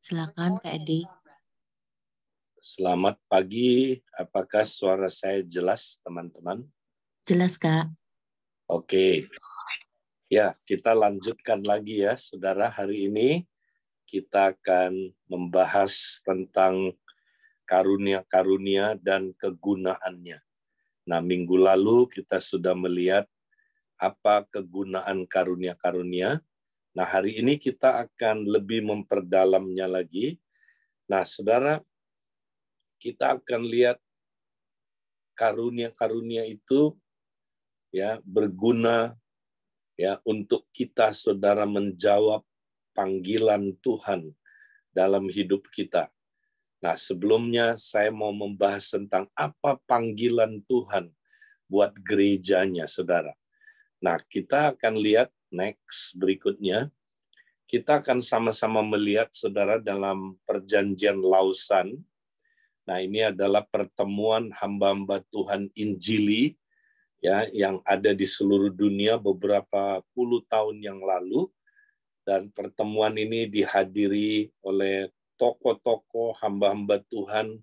Silakan Kak Edi. Selamat pagi, apakah suara saya jelas teman-teman? Jelas Kak. Oke, ya kita lanjutkan lagi ya saudara. Hari ini kita akan membahas tentang karunia-karunia dan kegunaannya. Nah, minggu lalu kita sudah melihat apa kegunaan karunia-karunia. Nah, hari ini kita akan lebih memperdalamnya lagi. Nah, saudara, kita akan lihat karunia-karunia itu ya berguna ya untuk kita saudara menjawab panggilan Tuhan dalam hidup kita. Nah, sebelumnya saya mau membahas tentang apa panggilan Tuhan buat gerejanya, saudara. Nah, kita akan lihat next berikutnya. Kita akan sama-sama melihat, saudara, dalam perjanjian Lausan. Nah, ini adalah pertemuan hamba-hamba Tuhan Injili ya yang ada di seluruh dunia beberapa puluh tahun yang lalu, dan pertemuan ini dihadiri oleh tokoh-tokoh hamba-hamba Tuhan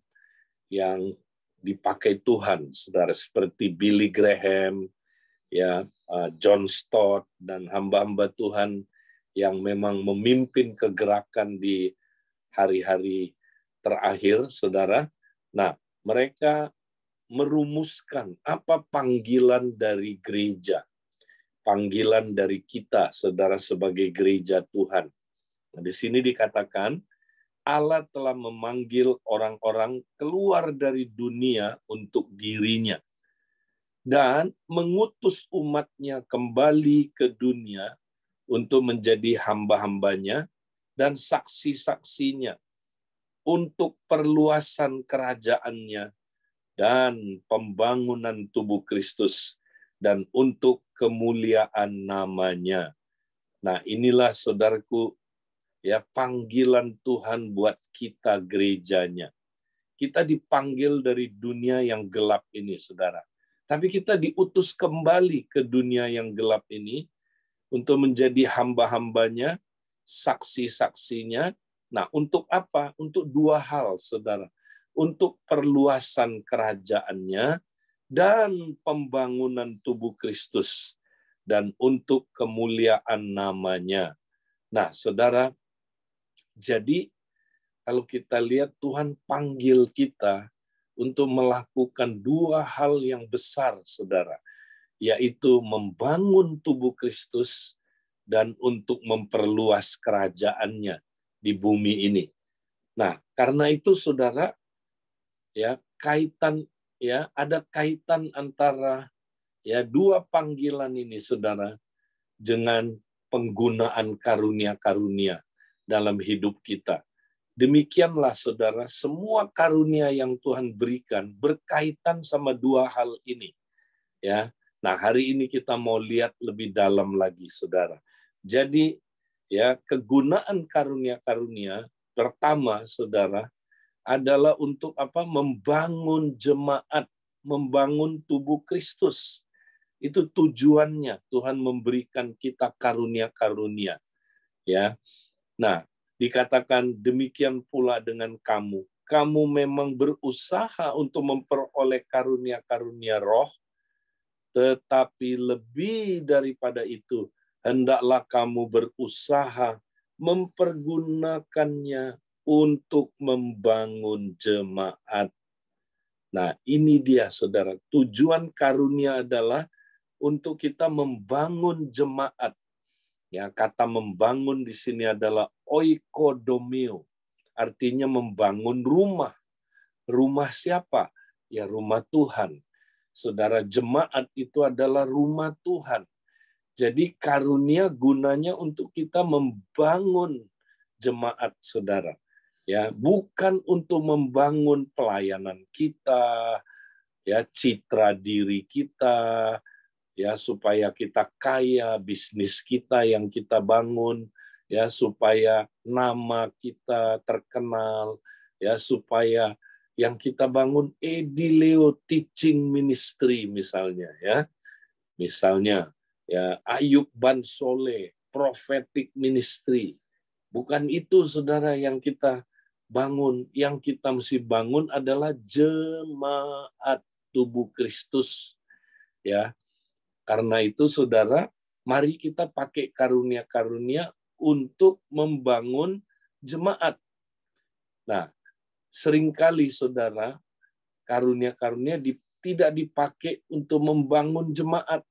yang dipakai Tuhan, saudara, seperti Billy Graham, ya, John Stott, dan hamba-hamba Tuhan yang memang memimpin kegerakan di hari-hari terakhir, saudara. Nah, mereka merumuskan apa panggilan dari gereja, panggilan dari kita, saudara, sebagai gereja Tuhan. Nah, di sini dikatakan, Allah telah memanggil orang-orang keluar dari dunia untuk dirinya, dan mengutus umatnya kembali ke dunia untuk menjadi hamba-hambanya dan saksi-saksinya untuk perluasan kerajaannya dan pembangunan tubuh Kristus dan untuk kemuliaan namanya. Nah, inilah saudaraku ya panggilan Tuhan buat kita gerejanya. Kita dipanggil dari dunia yang gelap ini, saudara. Tapi kita diutus kembali ke dunia yang gelap ini untuk menjadi hamba-hambanya, saksi-saksinya. Nah, untuk apa? Untuk dua hal, saudara. Untuk perluasan kerajaannya dan pembangunan tubuh Kristus, dan untuk kemuliaan namanya. Nah, saudara, jadi kalau kita lihat Tuhan panggil kita untuk melakukan dua hal yang besar, saudara, yaitu membangun tubuh Kristus dan untuk memperluas kerajaannya di bumi ini. Nah, karena itu saudara, ya kaitan ya ada kaitan antara ya dua panggilan ini, saudara, dengan penggunaan karunia-karunia dalam hidup kita. Demikianlah saudara, semua karunia yang Tuhan berikan berkaitan sama dua hal ini. Ya. Nah, hari ini kita mau lihat lebih dalam lagi, saudara. Jadi, ya, kegunaan karunia-karunia pertama, saudara, adalah untuk apa? Membangun jemaat, membangun tubuh Kristus. Itu tujuannya Tuhan memberikan kita karunia-karunia. Ya. Nah, dikatakan demikian pula dengan kamu. Kamu memang berusaha untuk memperoleh karunia-karunia roh, tetapi lebih daripada itu, hendaklah kamu berusaha mempergunakannya untuk membangun jemaat. Nah, ini dia, saudara. Tujuan karunia adalah untuk kita membangun jemaat. Ya, kata membangun di sini adalah oikodomio, artinya membangun rumah. Rumah siapa? Ya, rumah Tuhan. Saudara, jemaat itu adalah rumah Tuhan. Jadi karunia gunanya untuk kita membangun jemaat, saudara. Ya, bukan untuk membangun pelayanan kita, ya, citra diri kita, ya, supaya kita kaya, bisnis kita yang kita bangun, ya, supaya nama kita terkenal, ya, supaya yang kita bangun Edileo Teaching Ministry misalnya, ya. Misalnya, ya, Ayub Bansole Prophetic Ministry, Bukan itu, saudara, yang kita bangun. Yang kita mesti bangun adalah jemaat tubuh Kristus. Ya, karena itu, saudara, mari kita pakai karunia-karunia untuk membangun jemaat. Nah, seringkali, saudara, karunia-karunia tidak dipakai untuk membangun jemaat.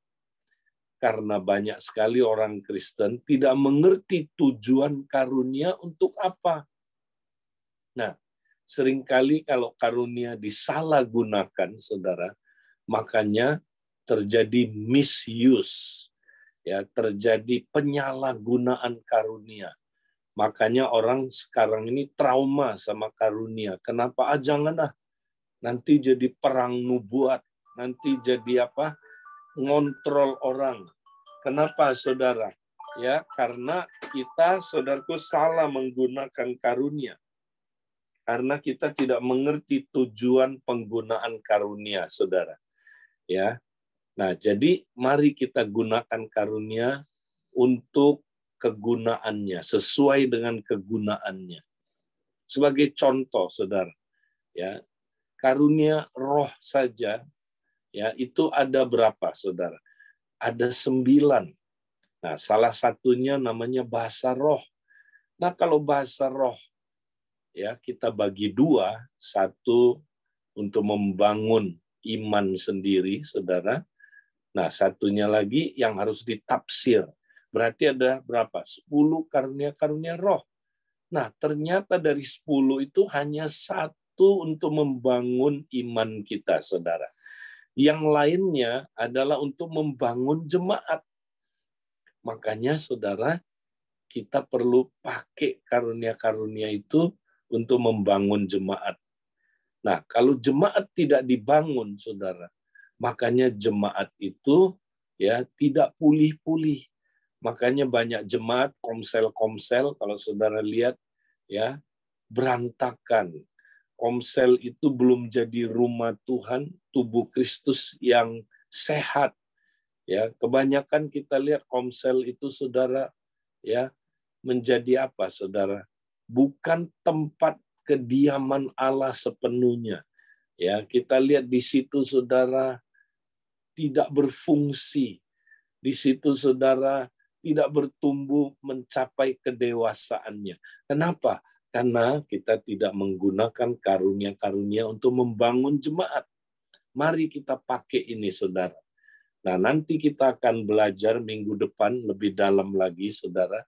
Karena banyak sekali orang Kristen tidak mengerti tujuan karunia untuk apa. Nah, seringkali kalau karunia disalahgunakan, saudara, makanya terjadi misuse, ya, terjadi penyalahgunaan karunia. Makanya orang sekarang ini trauma sama karunia. Kenapa? Jangan nanti jadi perang nubuat, nanti jadi apa? Ngontrol orang. Kenapa, saudara? Ya, karena kita, saudaraku, salah menggunakan karunia. Karena kita tidak mengerti tujuan penggunaan karunia, saudara. Ya. Nah, jadi mari kita gunakan karunia untuk kegunaannya, sesuai dengan kegunaannya. Sebagai contoh, saudara, ya, karunia roh saja, ya, itu ada berapa, saudara? Ada 9. Nah, salah satunya namanya bahasa roh. Nah, kalau bahasa roh, ya, kita bagi 2, satu untuk membangun iman sendiri, saudara. Nah, satunya lagi yang harus ditafsir. Berarti ada berapa? 10 karunia-karunia roh. Nah, ternyata dari 10 itu hanya 1 untuk membangun iman kita, saudara. Yang lainnya adalah untuk membangun jemaat. Makanya, saudara, kita perlu pakai karunia-karunia itu untuk membangun jemaat. Nah, kalau jemaat tidak dibangun, saudara, makanya jemaat itu, ya, tidak pulih-pulih. Makanya banyak jemaat, komsel-komsel, kalau saudara lihat, ya, berantakan. Komsel itu belum jadi rumah Tuhan, tubuh Kristus yang sehat. Ya, kebanyakan kita lihat komsel itu, saudara, ya, menjadi apa, saudara? Bukan tempat kediaman Allah sepenuhnya. Ya, kita lihat di situ, saudara, tidak berfungsi. Di situ, saudara, tidak bertumbuh mencapai kedewasaannya. Kenapa? Karena kita tidak menggunakan karunia-karunia untuk membangun jemaat. Mari kita pakai ini, saudara. Nah, nanti kita akan belajar minggu depan lebih dalam lagi, saudara,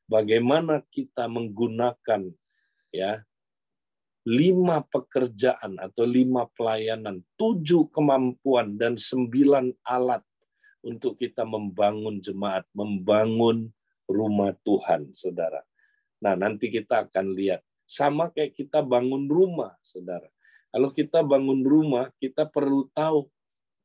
bagaimana kita menggunakan, ya, 5 pekerjaan atau 5 pelayanan, 7 kemampuan dan 9 alat untuk kita membangun jemaat, membangun rumah Tuhan, saudara. Nah, nanti kita akan lihat. Sama kayak kita bangun rumah, saudara. Kalau kita bangun rumah, kita perlu tahu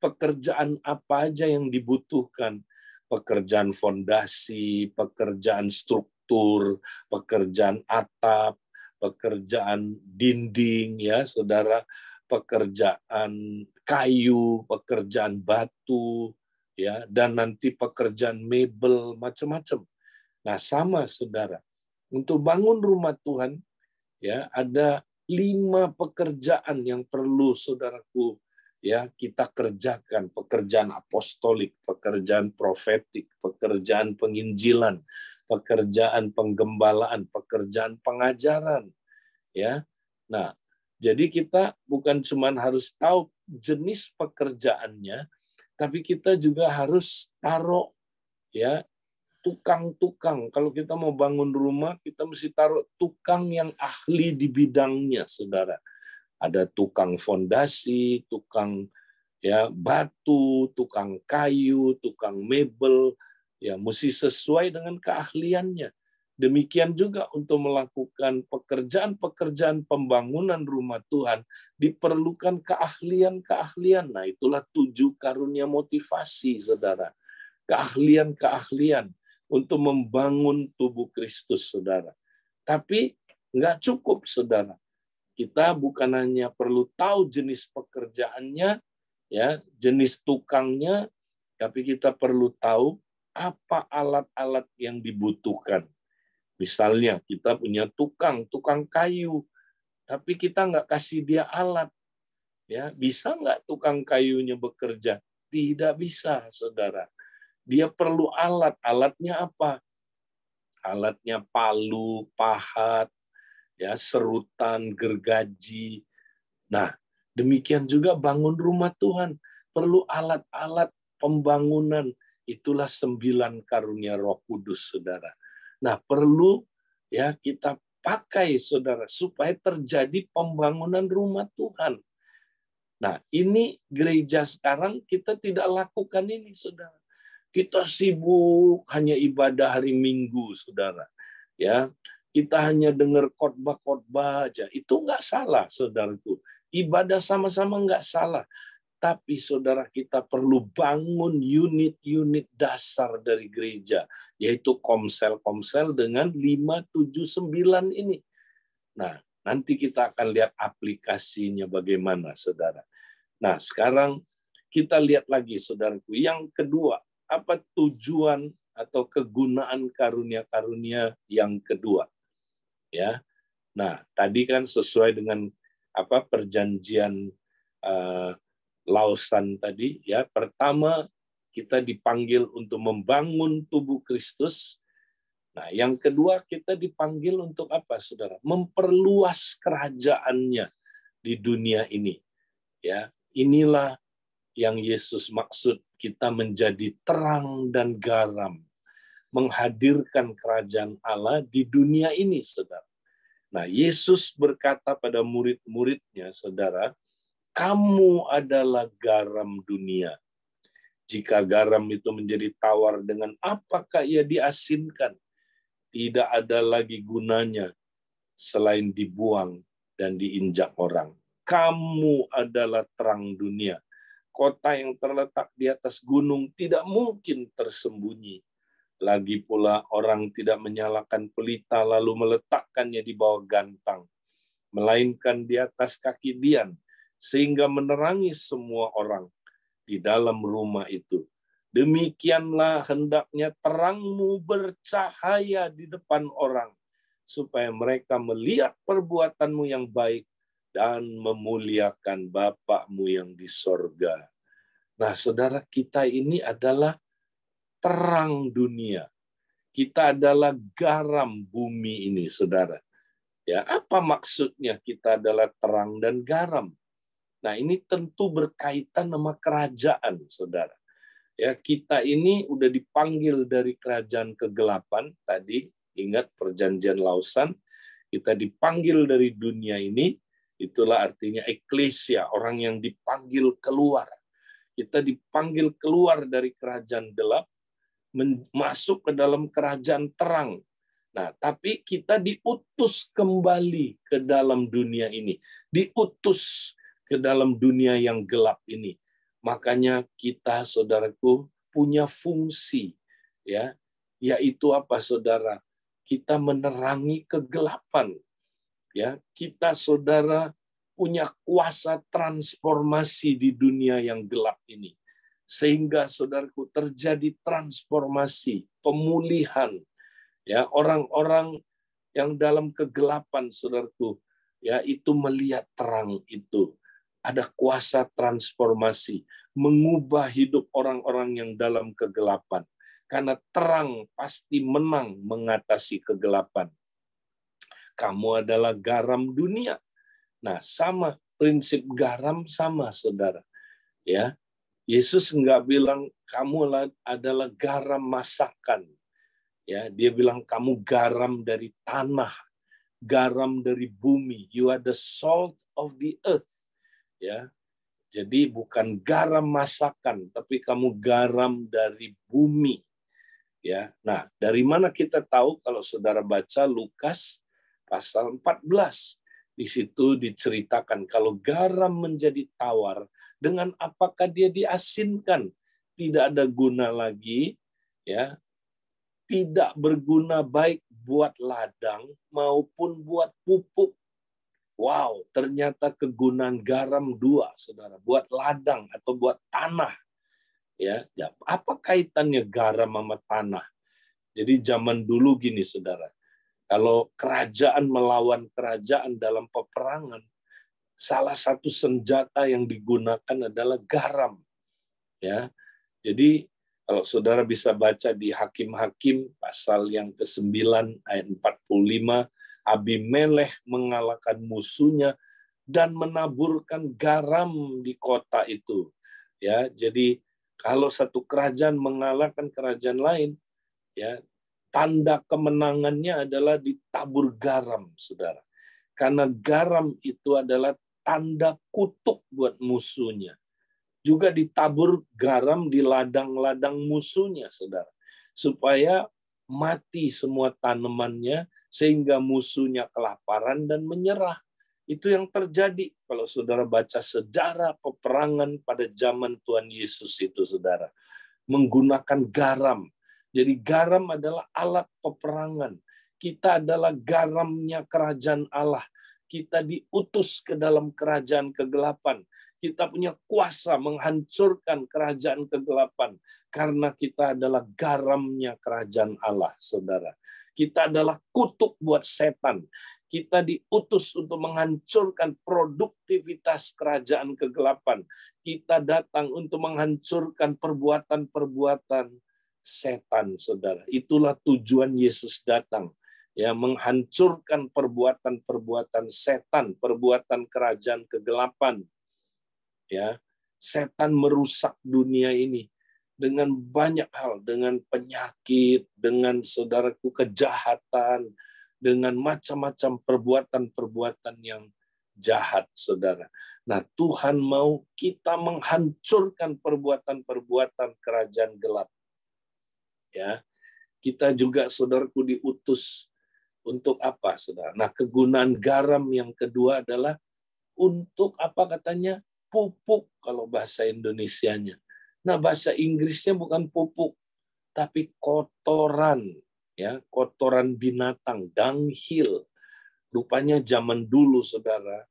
pekerjaan apa aja yang dibutuhkan. Pekerjaan fondasi, pekerjaan struktur, pekerjaan atap, pekerjaan dinding, ya, saudara, pekerjaan kayu, pekerjaan batu, ya, dan nanti pekerjaan mebel, macam-macam. Nah, sama, saudara. Untuk bangun rumah Tuhan, ya, ada 5 pekerjaan yang perlu, saudaraku, ya, kita kerjakan. Pekerjaan apostolik, pekerjaan profetik, pekerjaan penginjilan, pekerjaan penggembalaan, pekerjaan pengajaran, ya. Nah, jadi kita bukan cuma harus tahu jenis pekerjaannya, tapi kita juga harus taruh, ya, tukang-tukang. Kalau kita mau bangun rumah, kita mesti taruh tukang yang ahli di bidangnya, saudara. Ada tukang fondasi, tukang, ya, batu, tukang kayu, tukang mebel, ya, mesti sesuai dengan keahliannya. Demikian juga untuk melakukan pekerjaan-pekerjaan pembangunan rumah Tuhan, diperlukan keahlian-keahlian. Nah, itulah 7 karunia motivasi, saudara. Keahlian-keahlian untuk membangun tubuh Kristus, saudara. Tapi nggak cukup, saudara. Kita bukan hanya perlu tahu jenis pekerjaannya, ya, jenis tukangnya, tapi kita perlu tahu apa alat-alat yang dibutuhkan. Misalnya kita punya tukang kayu, tapi kita nggak kasih dia alat. Ya, bisa nggak tukang kayunya bekerja? Tidak bisa, saudara. Dia perlu alat. Alatnya apa? Alatnya palu, pahat, ya, serutan, gergaji. Nah, demikian juga bangun rumah Tuhan. Perlu alat-alat pembangunan. Itulah 9 karunia Roh Kudus, saudara. Nah, perlu ya kita pakai, saudara, supaya terjadi pembangunan rumah Tuhan. Nah, ini gereja sekarang kita tidak lakukan ini, saudara. Kita sibuk hanya ibadah hari Minggu, saudara. Ya, kita hanya dengar khotbah-khotbah aja. Itu nggak salah, saudaraku. Ibadah sama-sama nggak salah. Tapi saudara, kita perlu bangun unit-unit dasar dari gereja, yaitu komsel-komsel dengan 579 ini. Nah, nanti kita akan lihat aplikasinya bagaimana, saudara. Nah, sekarang kita lihat lagi, saudaraku. Yang kedua, apa tujuan atau kegunaan karunia-karunia yang kedua? Ya. Nah, tadi kan sesuai dengan apa perjanjian Lausan tadi, ya. Pertama, kita dipanggil untuk membangun tubuh Kristus. Nah, yang kedua, kita dipanggil untuk apa, saudara? Memperluas kerajaannya di dunia ini. Ya, inilah yang Yesus maksud, kita menjadi terang dan garam, menghadirkan kerajaan Allah di dunia ini, saudara. Nah, Yesus berkata pada murid-muridnya, saudara, kamu adalah garam dunia. Jika garam itu menjadi tawar, dengan apakah ia diasinkan? Tidak ada lagi gunanya selain dibuang dan diinjak orang. Kamu adalah terang dunia. Kota yang terletak di atas gunung tidak mungkin tersembunyi. Lagi pula orang tidak menyalakan pelita lalu meletakkannya di bawah gantang, melainkan di atas kaki dian, sehingga menerangi semua orang di dalam rumah itu. Demikianlah hendaknya terangmu bercahaya di depan orang, supaya mereka melihat perbuatanmu yang baik dan memuliakan Bapa-Mu yang di sorga. Nah, saudara, kita ini adalah terang dunia. Kita adalah garam bumi ini, saudara. Ya, apa maksudnya kita adalah terang dan garam? Nah, ini tentu berkaitan sama kerajaan, saudara. Ya, kita ini udah dipanggil dari kerajaan kegelapan tadi, ingat perjanjian Lausan, kita dipanggil dari dunia ini, itulah artinya eklesia, orang yang dipanggil keluar. Kita dipanggil keluar dari kerajaan gelap, masuk ke dalam kerajaan terang. Nah, tapi kita diutus kembali ke dalam dunia ini, diutus ke dalam dunia yang gelap ini. Makanya kita, saudaraku, punya fungsi, ya, yaitu apa, saudara? Kita menerangi kegelapan, ya. Kita, saudara, punya kuasa transformasi di dunia yang gelap ini, sehingga, saudaraku, terjadi transformasi, pemulihan, ya, orang-orang yang dalam kegelapan, saudaraku, ya, itu melihat terang itu. Ada kuasa transformasi, mengubah hidup orang-orang yang dalam kegelapan. Karena terang pasti menang mengatasi kegelapan. Kamu adalah garam dunia. Nah, sama prinsip garam sama, saudara. Ya, Yesus enggak bilang kamu adalah garam masakan. Ya, dia bilang kamu garam dari tanah, garam dari bumi. You are the salt of the earth. Ya, jadi bukan garam masakan, tapi kamu garam dari bumi. Ya, nah, dari mana kita tahu? Kalau saudara baca Lukas pasal 14, di situ diceritakan kalau garam menjadi tawar, dengan apakah dia diasinkan? Tidak ada guna lagi, ya, tidak berguna baik buat ladang maupun buat pupuk. Wow, ternyata kegunaan garam dua, saudara, buat ladang atau buat tanah. Ya, apa kaitannya garam sama tanah? Jadi zaman dulu gini, saudara. Kalau kerajaan melawan kerajaan dalam peperangan, salah satu senjata yang digunakan adalah garam. Ya, jadi kalau saudara bisa baca di Hakim-Hakim pasal yang ke-9 ayat 45, Abimelekh mengalahkan musuhnya dan menaburkan garam di kota itu. Ya, jadi kalau satu kerajaan mengalahkan kerajaan lain, ya, tanda kemenangannya adalah ditabur garam, saudara. Karena garam itu adalah tanda kutuk buat musuhnya. Juga ditabur garam di ladang-ladang musuhnya, saudara. Supaya mati semua tanamannya, sehingga musuhnya kelaparan dan menyerah. Itu yang terjadi kalau saudara baca sejarah peperangan pada zaman Tuhan Yesus itu, saudara. Menggunakan garam. Jadi garam adalah alat peperangan. Kita adalah garamnya kerajaan Allah. Kita diutus ke dalam kerajaan kegelapan. Kita punya kuasa menghancurkan kerajaan kegelapan. Karena kita adalah garamnya kerajaan Allah, saudara. Kita adalah kutuk buat setan. Kita diutus untuk menghancurkan produktivitas kerajaan kegelapan. Kita datang untuk menghancurkan perbuatan-perbuatan setan, saudara. Itulah tujuan Yesus datang. Ya, menghancurkan perbuatan-perbuatan setan, perbuatan kerajaan kegelapan. Ya, setan merusak dunia ini dengan banyak hal, dengan penyakit, dengan saudaraku kejahatan, dengan macam-macam perbuatan-perbuatan yang jahat, saudara. Nah, Tuhan mau kita menghancurkan perbuatan-perbuatan kerajaan gelap. Ya, kita juga, saudaraku, diutus untuk apa, saudara? Nah, kegunaan garam yang kedua adalah untuk apa katanya? Pupuk kalau bahasa Indonesianya. Nah, bahasa Inggrisnya bukan pupuk, tapi kotoran, ya, kotoran binatang, dung-hill. Rupanya zaman dulu, saudara,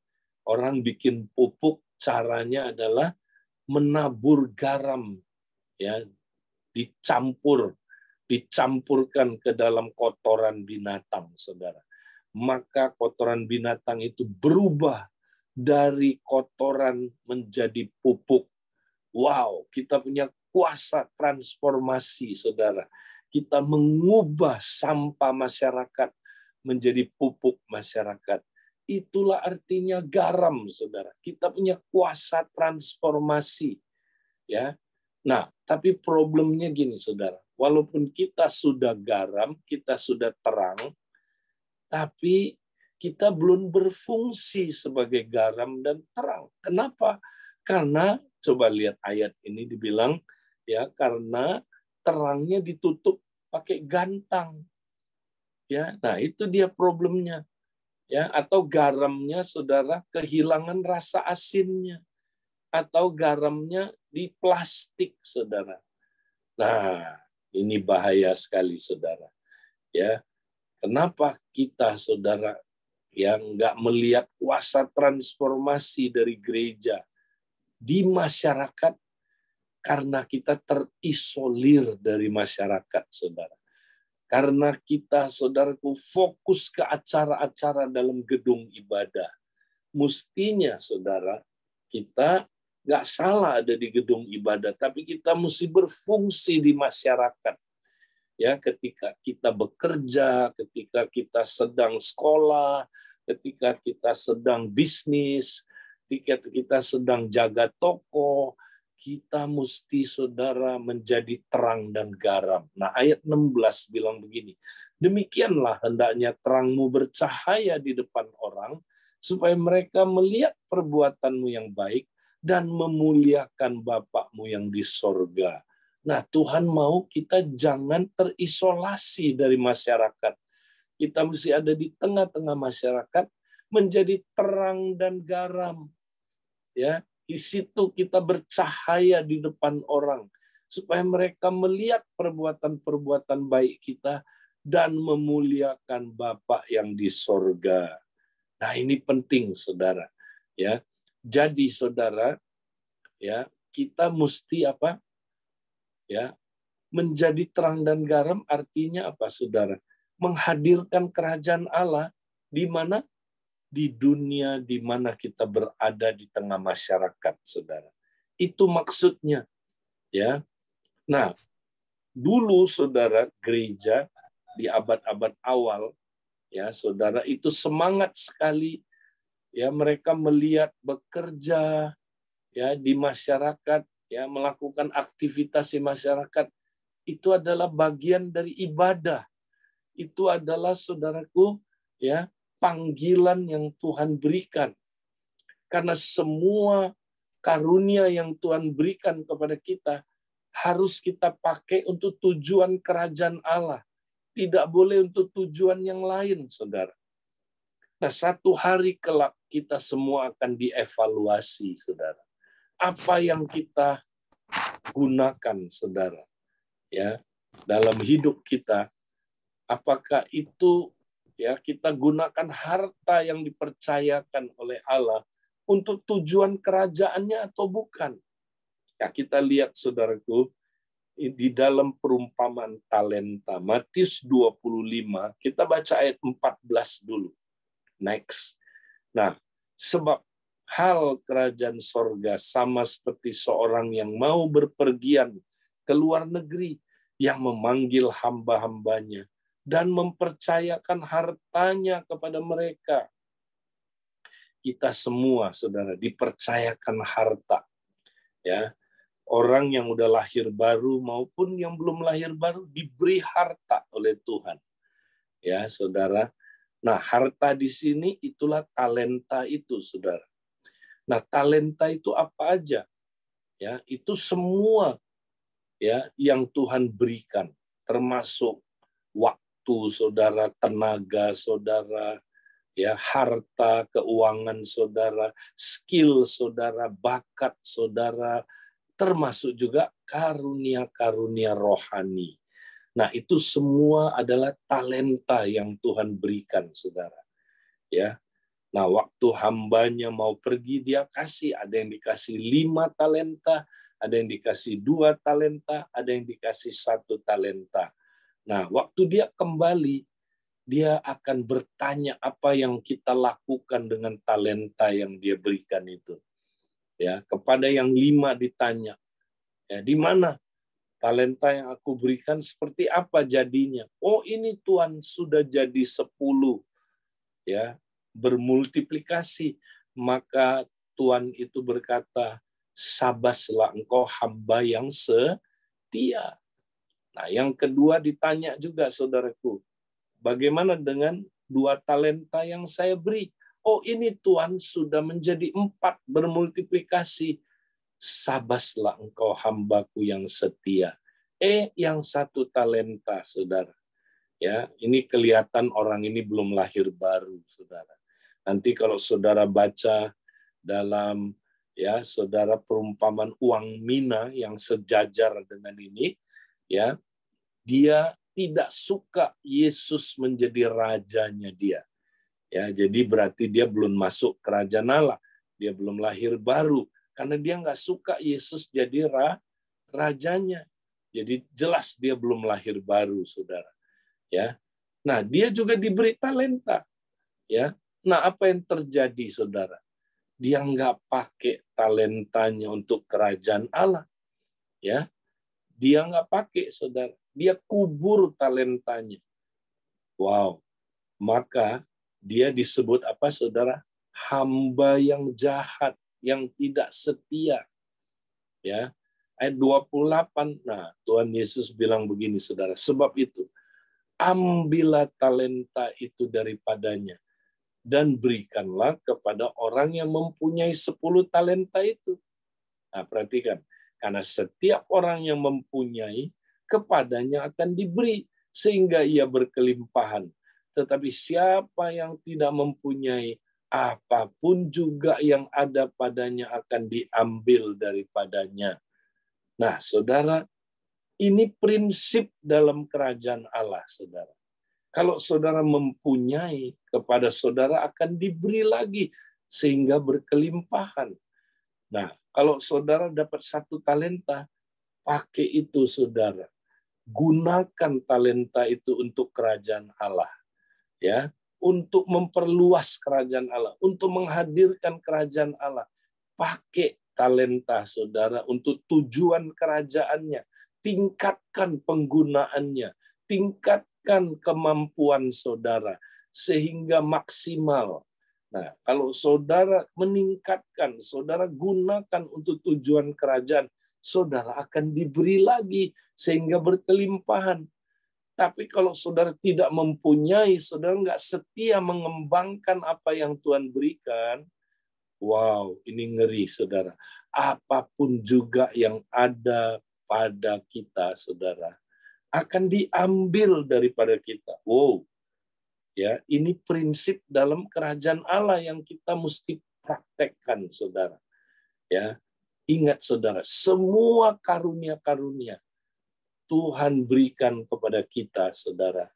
orang bikin pupuk caranya adalah menabur garam, ya, dicampurkan ke dalam kotoran binatang, saudara. Maka kotoran binatang itu berubah dari kotoran menjadi pupuk. Wow, kita punya kuasa transformasi, saudara. Kita mengubah sampah masyarakat menjadi pupuk masyarakat. Itulah artinya garam, saudara. Kita punya kuasa transformasi. Ya. Nah, tapi problemnya gini, saudara. Walaupun kita sudah garam, kita sudah terang, tapi kita belum berfungsi sebagai garam dan terang. Kenapa? Karena coba lihat ayat ini dibilang, ya, karena terangnya ditutup pakai gantang. Ya, nah itu dia problemnya. Ya, atau garamnya, saudara, kehilangan rasa asinnya, atau garamnya di plastik, saudara. Nah, ini bahaya sekali, saudara. Ya, kenapa kita, saudara, yang nggak melihat kuasa transformasi dari gereja di masyarakat? Karena kita terisolir dari masyarakat, saudara. Karena kita, saudaraku, fokus ke acara-acara dalam gedung ibadah. Mestinya, saudara, kita nggak salah ada di gedung ibadah, tapi kita mesti berfungsi di masyarakat. Ya, ketika kita bekerja, ketika kita sedang sekolah, ketika kita sedang bisnis, ketika kita sedang jaga toko, kita mesti, saudara, menjadi terang dan garam. Nah, ayat 16 bilang begini, demikianlah hendaknya terangmu bercahaya di depan orang, supaya mereka melihat perbuatanmu yang baik dan memuliakan Bapakmu yang di sorga. Nah, Tuhan mau kita jangan terisolasi dari masyarakat. Kita mesti ada di tengah-tengah masyarakat, menjadi terang dan garam. Ya, di situ kita bercahaya di depan orang, supaya mereka melihat perbuatan-perbuatan baik kita dan memuliakan Bapa yang di sorga. Nah, ini penting, saudara. Ya, jadi, saudara, ya, kita mesti apa? Ya, menjadi terang dan garam artinya apa, saudara? menghadirkan kerajaan Allah di mana? Di dunia di mana kita berada di tengah masyarakat, saudara. Itu maksudnya, ya. Nah, dulu saudara gereja di abad-abad awal, ya saudara, itu semangat sekali, ya mereka melihat bekerja, ya di masyarakat, ya melakukan aktivitas di masyarakat itu adalah bagian dari ibadah. Itu adalah saudaraku, ya panggilan yang Tuhan berikan. Karena semua karunia yang Tuhan berikan kepada kita harus kita pakai untuk tujuan kerajaan Allah. Tidak boleh untuk tujuan yang lain, saudara. Nah, satu hari kelak kita semua akan dievaluasi, saudara. Apa yang kita gunakan, saudara, ya dalam hidup kita, apakah itu ya kita gunakan harta yang dipercayakan oleh Allah untuk tujuan kerajaannya atau bukan? Ya, kita lihat saudaraku di dalam perumpamaan talenta Matius 25, kita baca ayat 14 dulu. Next. Nah, sebab hal kerajaan sorga sama seperti seorang yang mau berpergian ke luar negeri, yang memanggil hamba-hambanya dan mempercayakan hartanya kepada mereka. Kita semua, saudara, dipercayakan harta. Ya, orang yang udah lahir baru maupun yang belum lahir baru diberi harta oleh Tuhan. Ya, saudara. Nah, harta di sini itulah talenta itu, saudara. Nah, talenta itu apa aja? Ya, itu semua ya yang Tuhan berikan, termasuk waktu saudara, tenaga saudara, ya harta, keuangan saudara, skill saudara, bakat saudara, termasuk juga karunia-karunia rohani. Nah, itu semua adalah talenta yang Tuhan berikan, saudara. Ya. Nah, waktu hambanya mau pergi, dia kasih. Ada yang dikasih 5 talenta, ada yang dikasih 2 talenta, ada yang dikasih 1 talenta. Nah, waktu dia kembali, dia akan bertanya apa yang kita lakukan dengan talenta yang dia berikan itu. Ya, kepada yang 5 ditanya, ya, di mana talenta yang aku berikan, seperti apa jadinya? Oh, ini Tuhan sudah jadi 10, ya, bermultiplikasi. Maka Tuhan itu berkata, sabaslah engkau hamba yang setia. Nah, yang kedua ditanya juga, saudaraku, bagaimana dengan 2 talenta yang saya beri? Oh, ini Tuhan sudah menjadi 4, bermultiplikasi. Sabaslah engkau hambaku yang setia. Yang 1 talenta, saudara. Ya, ini kelihatan orang ini belum lahir baru, saudara. Nanti kalau saudara baca dalam ya saudara perumpamaan uang mina yang sejajar dengan ini, ya dia tidak suka Yesus menjadi rajanya dia. Ya, jadi berarti dia belum masuk kerajaan Allah, dia belum lahir baru karena dia nggak suka Yesus jadi rajanya. Jadi jelas dia belum lahir baru, saudara. Ya, nah dia juga diberi talenta. Ya, nah apa yang terjadi, saudara? Dia nggak pakai talentanya untuk kerajaan Allah. Ya, dia nggak pakai, saudara. Dia kubur talentanya. Wow, maka dia disebut apa, saudara? Hamba yang jahat, yang tidak setia. Ya, ayat 28. Nah, Tuhan Yesus bilang begini, saudara. Sebab itu, ambillah talenta itu daripadanya dan berikanlah kepada orang yang mempunyai 10 talenta itu. Nah, perhatikan. Karena setiap orang yang mempunyai, kepadanya akan diberi, sehingga ia berkelimpahan. Tetapi siapa yang tidak mempunyai, apapun juga yang ada padanya akan diambil daripadanya. Nah, saudara, ini prinsip dalam kerajaan Allah, saudara. Kalau saudara mempunyai, kepada saudara akan diberi lagi, sehingga berkelimpahan. Nah, kalau saudara dapat 1 talenta, pakai itu, saudara. gunakan talenta itu untuk kerajaan Allah, ya, untuk memperluas kerajaan Allah, untuk menghadirkan kerajaan Allah. Pakai talenta saudara untuk tujuan kerajaannya, tingkatkan penggunaannya, tingkatkan kemampuan saudara sehingga maksimal. Nah, kalau saudara meningkatkan, saudara gunakan untuk tujuan kerajaan, saudara akan diberi lagi sehingga berkelimpahan. Tapi kalau saudara tidak mempunyai, saudara nggak setia mengembangkan apa yang Tuhan berikan, wow, ini ngeri, saudara. Apapun juga yang ada pada kita, saudara, akan diambil daripada kita. Wow, ya, ini prinsip dalam kerajaan Allah yang kita mesti praktekkan, saudara. Ya, ingat, saudara, semua karunia-karunia Tuhan berikan kepada kita, saudara,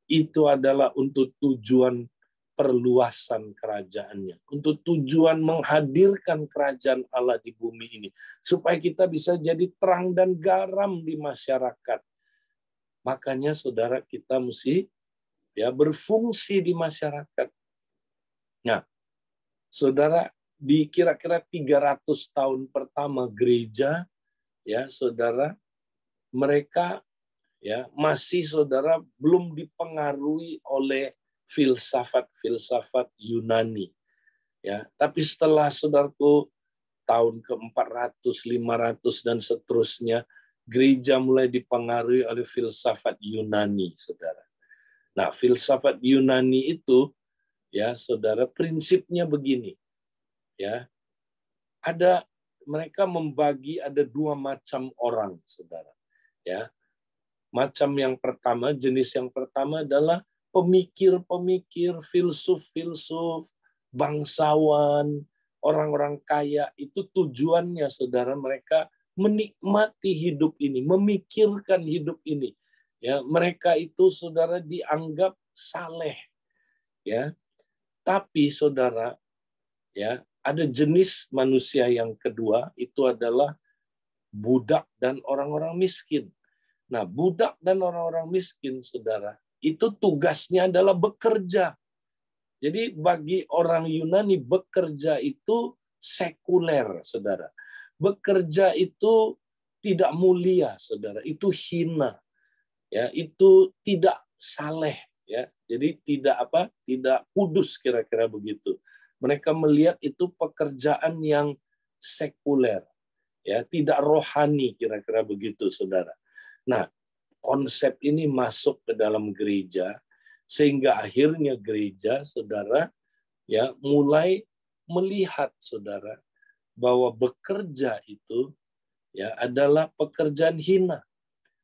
itu adalah untuk tujuan perluasan kerajaannya, untuk tujuan menghadirkan kerajaan Allah di bumi ini, supaya kita bisa jadi terang dan garam di masyarakat. Makanya saudara, kita mesti berfungsi di masyarakat. Nah, saudara, di kira-kira 300 tahun pertama gereja, ya saudara, mereka masih saudara belum dipengaruhi oleh filsafat Yunani. Ya, tapi setelah saudaraku tahun ke-400, 500 dan seterusnya, gereja mulai dipengaruhi oleh filsafat Yunani, saudara. Nah, filsafat Yunani itu, ya saudara, prinsipnya begini. Ya, mereka membagi ada 2 macam orang, saudara. Ya, macam yang pertama, jenis yang pertama adalah pemikir-pemikir, filsuf-filsuf, bangsawan, orang-orang kaya. Itu tujuannya, saudara, mereka menikmati hidup ini, memikirkan hidup ini. Ya, mereka itu, saudara, dianggap saleh. Ya, tapi saudara, ya, ada jenis manusia yang kedua, itu adalah budak dan orang-orang miskin. Nah, budak dan orang-orang miskin, saudara, itu tugasnya adalah bekerja. Jadi bagi orang Yunani, bekerja itu sekuler, saudara. Bekerja itu tidak mulia, saudara. Itu hina. Ya, itu tidak saleh, ya. Jadi tidak kudus, kira-kira begitu. Mereka melihat itu pekerjaan yang sekuler, ya, tidak rohani, kira-kira begitu, saudara. Nah, konsep ini masuk ke dalam gereja sehingga akhirnya gereja, saudara, ya, mulai melihat, saudara, bahwa bekerja itu, ya, adalah pekerjaan hina,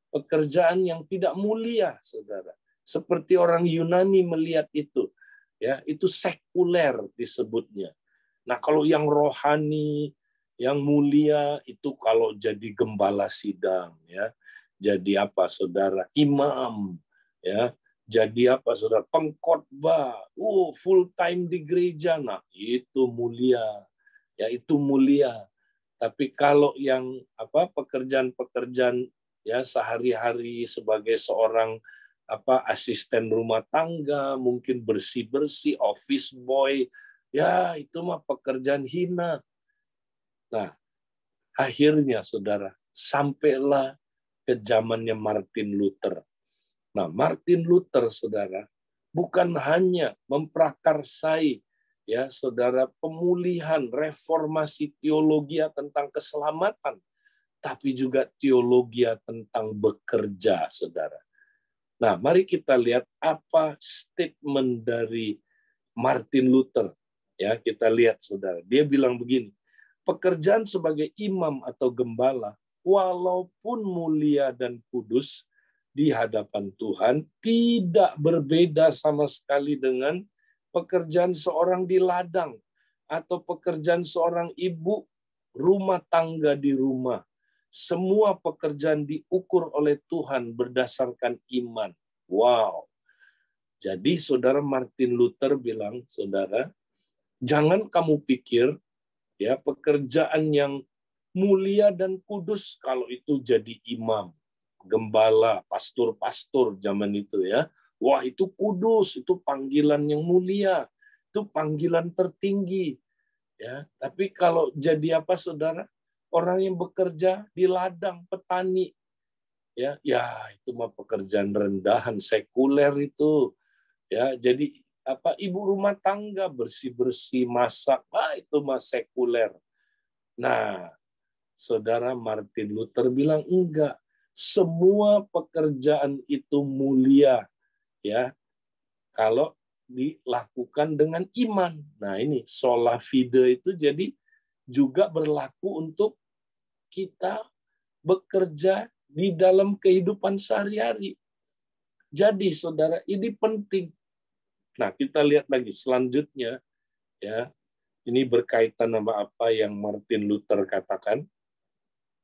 pekerjaan yang tidak mulia, saudara. Seperti orang Yunani melihat itu, ya, itu sekuler disebutnya. Nah, kalau yang rohani, yang mulia itu kalau jadi gembala sidang, ya. Jadi apa, saudara? Imam, ya. Jadi apa, saudara? Pengkhotbah, full time di gereja. Nah, itu mulia. Ya, itu mulia. Tapi kalau yang pekerjaan-pekerjaan, ya, sehari-hari sebagai seorang asisten rumah tangga, mungkin bersih-bersih, office boy, ya, itu mah pekerjaan hina. Nah, akhirnya, saudara, sampailah ke zamannya Martin Luther. Nah, Martin Luther, saudara, bukan hanya memprakarsai, ya saudara, pemulihan, reformasi teologi tentang keselamatan, tapi juga teologi tentang bekerja, saudara. Nah, mari kita lihat apa statement dari Martin Luther. Ya, kita lihat, saudara. Dia bilang begini, pekerjaan sebagai imam atau gembala, walaupun mulia dan kudus di hadapan Tuhan, tidak berbeda sama sekali dengan pekerjaan seorang di ladang atau pekerjaan seorang ibu rumah tangga di rumah. Semua pekerjaan diukur oleh Tuhan berdasarkan iman. Wow. Jadi saudara, Martin Luther bilang, saudara, jangan kamu pikir, ya, pekerjaan yang mulia dan kudus kalau itu jadi imam. gembala, pastor-pastor zaman itu ya. Wah, itu kudus, itu panggilan yang mulia, itu panggilan tertinggi. Ya, tapi kalau jadi apa, saudara? Orang yang bekerja di ladang, petani, ya itu mah pekerjaan rendahan, sekuler itu. Ya, jadi apa, ibu rumah tangga, bersih-bersih, masak, itu mah sekuler. Nah, saudara, Martin Luther bilang enggak. Semua pekerjaan itu mulia, ya, kalau dilakukan dengan iman. Nah, ini sola fide itu jadi juga berlaku untuk kita bekerja di dalam kehidupan sehari-hari. Jadi, saudara, ini penting. Nah, kita lihat lagi selanjutnya, ya. Ini berkaitan sama apa yang Martin Luther katakan.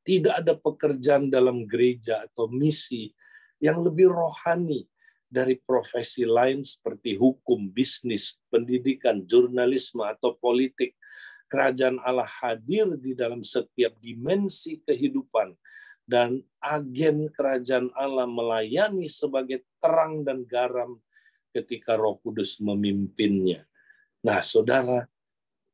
Tidak ada pekerjaan dalam gereja atau misi yang lebih rohani dari profesi lain seperti hukum, bisnis, pendidikan, jurnalisme, atau politik. Kerajaan Allah hadir di dalam setiap dimensi kehidupan, dan agen kerajaan Allah melayani sebagai terang dan garam ketika Roh Kudus memimpinnya. Nah, saudara,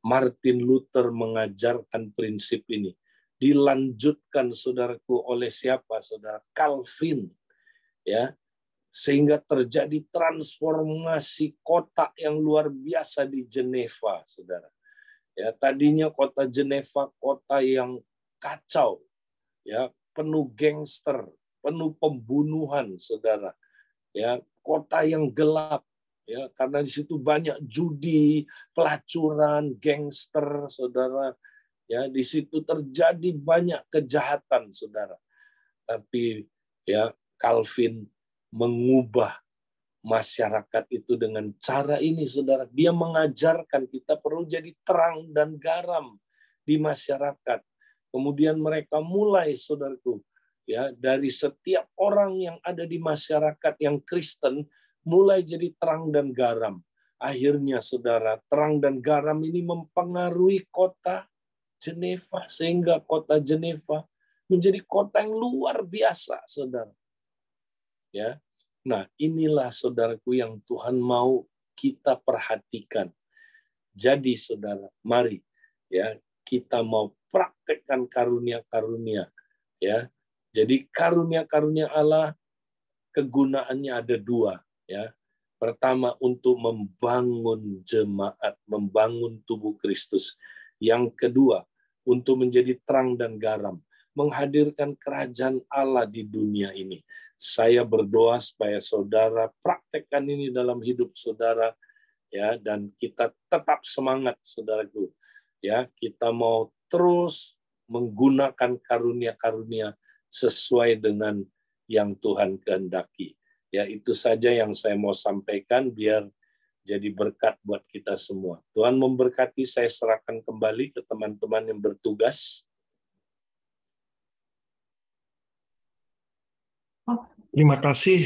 Martin Luther mengajarkan prinsip ini. Dilanjutkan, saudaraku, oleh siapa, saudara? Calvin, ya, sehingga terjadi transformasi kota yang luar biasa di Jeneva, saudara. Ya, tadinya kota Jeneva kota yang kacau, ya, penuh gangster, penuh pembunuhan, saudara. Ya, kota yang gelap, ya, karena di situ banyak judi, pelacuran, gangster, saudara. Ya, di situ terjadi banyak kejahatan, saudara. Tapi ya, Calvin mengubah masyarakat itu dengan cara ini, saudara. Dia mengajarkan kita perlu jadi terang dan garam di masyarakat. Kemudian mereka mulai, saudaraku, ya, dari setiap orang yang ada di masyarakat yang Kristen mulai jadi terang dan garam. Akhirnya, saudara, terang dan garam ini mempengaruhi kota Jeneva, sehingga kota Jeneva menjadi kota yang luar biasa, saudara. Ya, nah, inilah, saudaraku, yang Tuhan mau kita perhatikan. Jadi, saudara, mari, ya, kita mau praktekkan karunia-karunia, ya. Jadi karunia-karunia Allah kegunaannya ada dua, ya. Pertama, untuk membangun jemaat, membangun tubuh Kristus. Yang kedua, untuk menjadi terang dan garam, menghadirkan kerajaan Allah di dunia ini. Saya berdoa supaya saudara praktekkan ini dalam hidup saudara, ya, dan kita tetap semangat, saudaraku. Ya, kita mau terus menggunakan karunia-karunia sesuai dengan yang Tuhan kehendaki. Ya, itu saja yang saya mau sampaikan, biar jadi berkat buat kita semua. Tuhan memberkati. Saya serahkan kembali ke teman-teman yang bertugas. Terima kasih